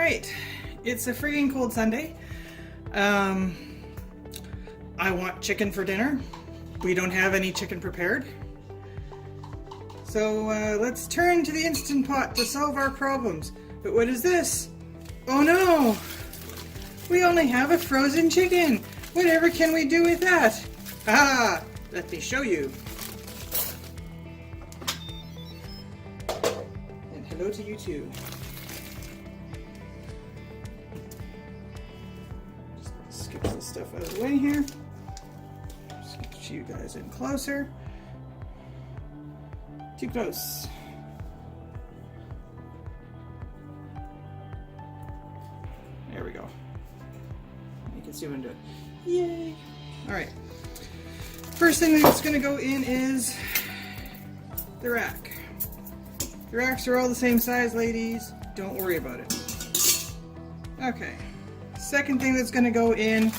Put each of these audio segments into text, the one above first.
Alright, it's a friggin' cold Sunday. I want chicken for dinner. We don't have any chicken prepared. So let's turn to the Instant Pot to solve our problems. But what is this? Oh no! We only have a frozen chicken! Whatever can we do with that? Ah! Let me show you. And hello to you too. Just skip this stuff out of the way here. Just get you guys in closer. Too close. There we go. You can see what I'm doing. Yay! Alright. First thing that's going to go in is the rack. The racks are all the same size, ladies. Don't worry about it. Okay. Second thing that's going to go in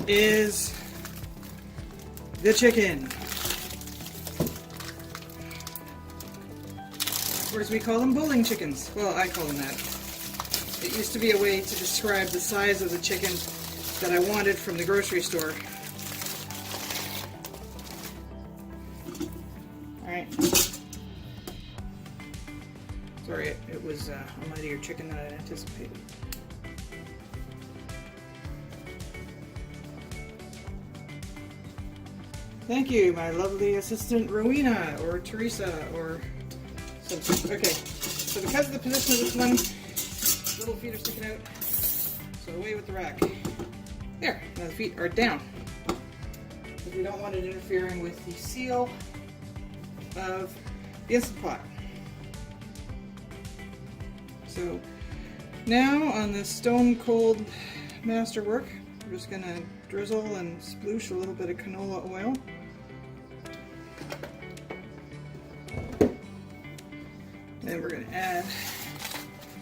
is the chicken. Or as we call them, bowling chickens. Well, I call them that. It used to be a way to describe the size of the chicken that I wanted from the grocery store. Alright. Sorry, it was a mightier chicken than I anticipated. Thank you, my lovely assistant Rowena, or Teresa, or something. Okay, so because of the position of this one, little feet are sticking out, so away with the rack. There, now the feet are down, because we don't want it interfering with the seal of the Instant Pot. So now on this stone cold masterwork, we're just going to drizzle and sploosh a little bit of canola oil. Then we're going to add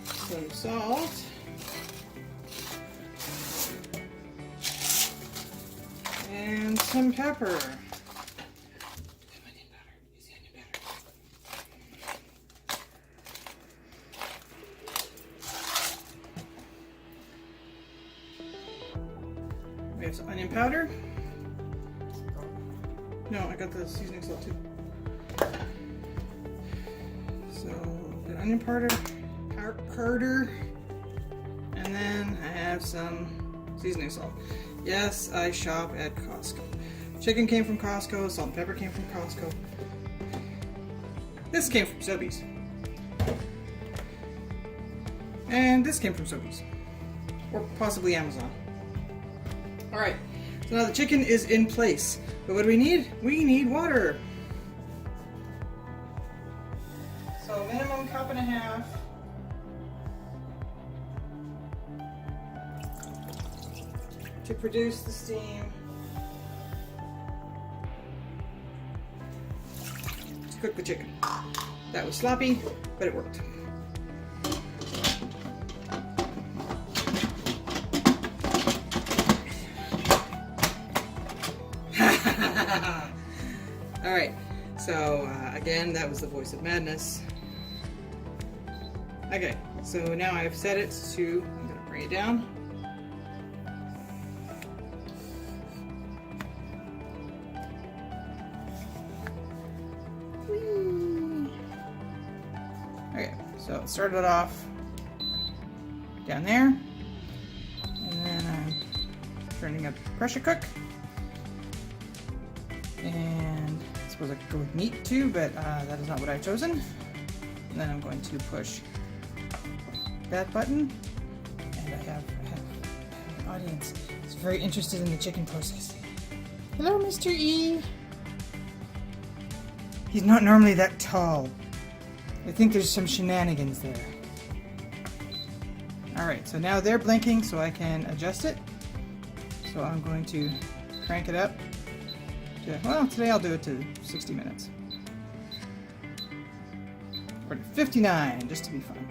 some salt. And some pepper. We have some onion powder. No, I got the seasoning salt too. So, the onion powder, and then I have some seasoning salt. Yes, I shop at Costco. Chicken came from Costco, salt and pepper came from Costco. This came from Sobeys. And this came from Sobeys. Or possibly Amazon. Alright, so now the chicken is in place. But what do we need? We need water. So minimum cup and a half. To produce the steam to cook the chicken. That was sloppy, but it worked. Alright, so again, that was the voice of madness. Okay, so now I've set it to, I'm going to bring it down. Okay, so it started off down there, and then I'm turning up the pressure cook, and I suppose I could go with meat too, but that is not what I've chosen. And then I'm going to push that button, and I have an audience who's very interested in the chicken process. Hello, Mr. E. He's not normally that tall. I think there's some shenanigans there. Alright, so now they're blinking so I can adjust it. So I'm going to crank it up to, well, today I'll do it to 60 minutes. Or to 59, just to be fun.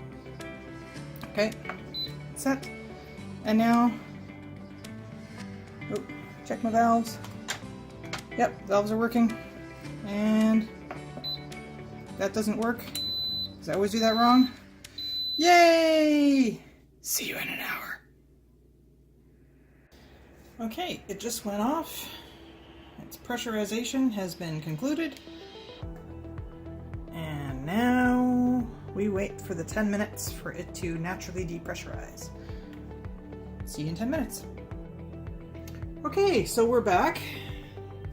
Okay, set. And now, oh, check my valves. Yep, valves are working. And that doesn't work. Because I always do that wrong. Yay! See you in an hour. Okay, it just went off. Its pressurization has been concluded. And now we wait for the 10 minutes for it to naturally depressurize. See you in 10 minutes. Okay, so we're back.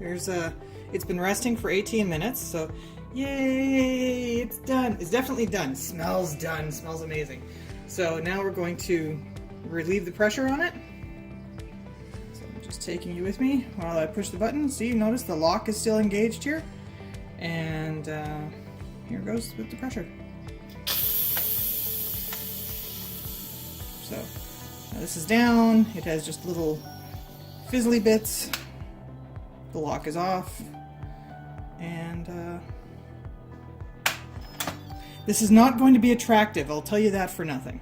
It's been resting for 18 minutes, so yay, it's done. It's definitely done. Smells done, smells amazing. So now we're going to relieve the pressure on it. So I'm just taking you with me while I push the button. See, notice the lock is still engaged here. And here goes with the pressure. So now this is down. It has just little fizzly bits. The lock is off. And this is not going to be attractive, I'll tell you that for nothing.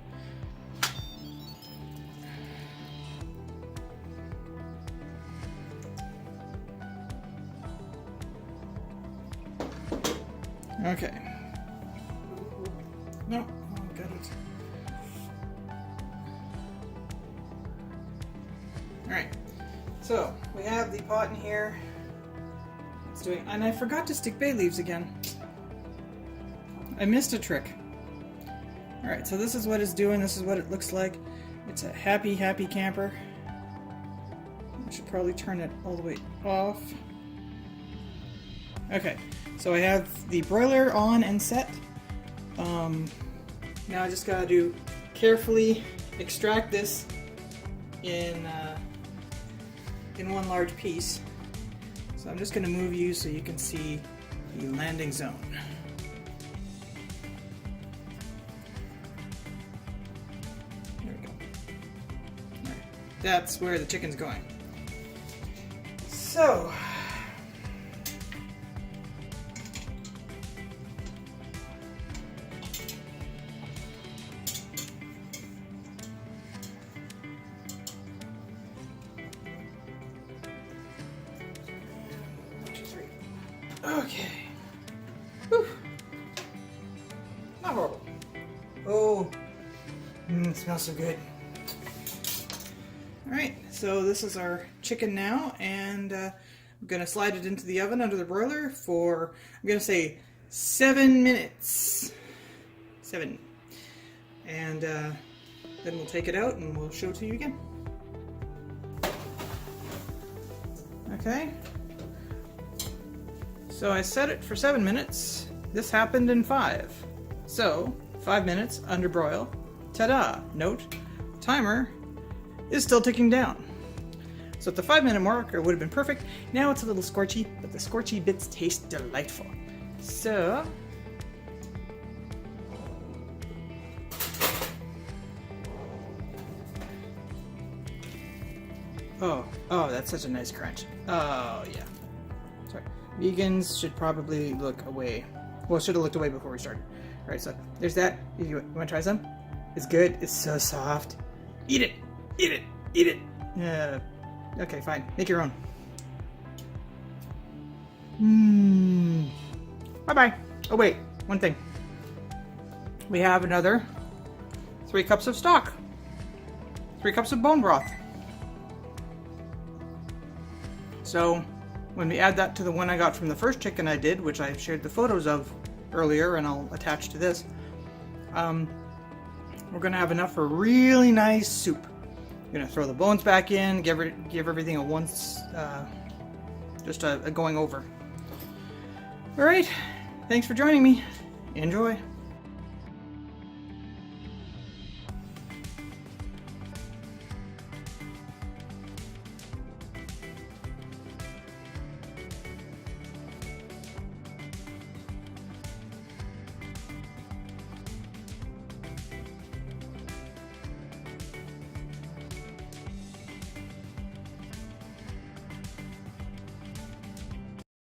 Okay. No, oh, got it. Alright, so we have the pot in here. It's doing, and I forgot to stick bay leaves again. I missed a trick. Alright, so this is what it's doing, this is what it looks like. It's a happy, happy camper. I should probably turn it all the way off. Okay, so I have the broiler on and set. Now I just gotta carefully extract this in one large piece. So I'm just gonna move you so you can see the landing zone. There we go. All right. That's where the chicken's going. So, okay. Whew. Not horrible. Oh, it smells so good. Alright, so this is our chicken now, and I'm going to slide it into the oven under the broiler for, I'm going to say, 7 minutes. 7. And then we'll take it out and we'll show it to you again. Okay. So I set it for 7 minutes. This happened in 5. So, 5 minutes under broil. Ta-da! Note, timer is still ticking down. So at the 5-minute mark, it would have been perfect. Now it's a little scorchy, but the scorchy bits taste delightful. So, oh, that's such a nice crunch. Oh, yeah. Sorry. Vegans should probably look away. Well, should have looked away before we started. Alright, so there's that. You want to try some? It's good. It's so soft. Eat it! Eat it! Eat it! Okay, fine. Make your own. Bye-bye. Oh, wait. One thing. We have another 3 cups of stock. 3 cups of bone broth. So, when we add that to the one I got from the first chicken I did, which I shared the photos of earlier, and I'll attach to this, we're going to have enough for really nice soup. I'm going to throw the bones back in, give everything a once, just a going over. Alright, thanks for joining me. Enjoy.